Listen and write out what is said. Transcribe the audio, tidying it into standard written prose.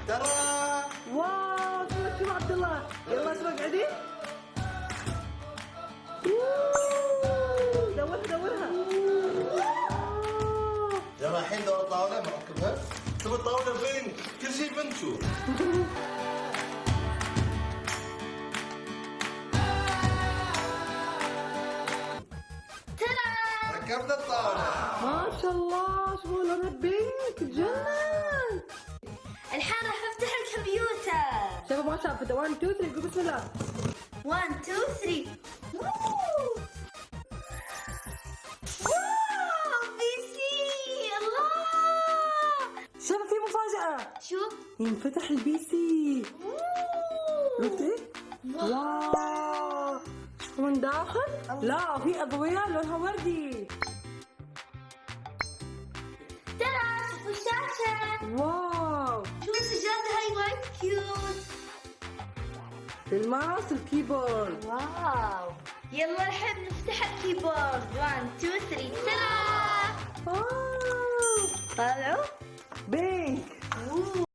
ترى واو اسمك شو عبد الله؟ يلا اسمك عدي. دورها. يلا الحين دور الطاولة مركبها. تبي الطاولة بنك، كل شيء بنك شوف. ركبنا الطاولة. ما شاء الله شو لونها بينك تجنن. الحين راح افتح الكمبيوتر. شباب ما شاف 1 2 3 قول بسم الله. 1 2 3. واو بي سي. الله شباب في مفاجأة. شوف. ينفتح البي سي. شفتي؟ واو شوفوا من داخل. لا في أضوية لونها وردي. ترى شوفوا الشاشة. واو شوفوا السجادة هاي وايد كيوت. الماوس الكيبورد. واو يلا الحين نفتح الكيبورد. 1 2 3. ترى واو طالعوا.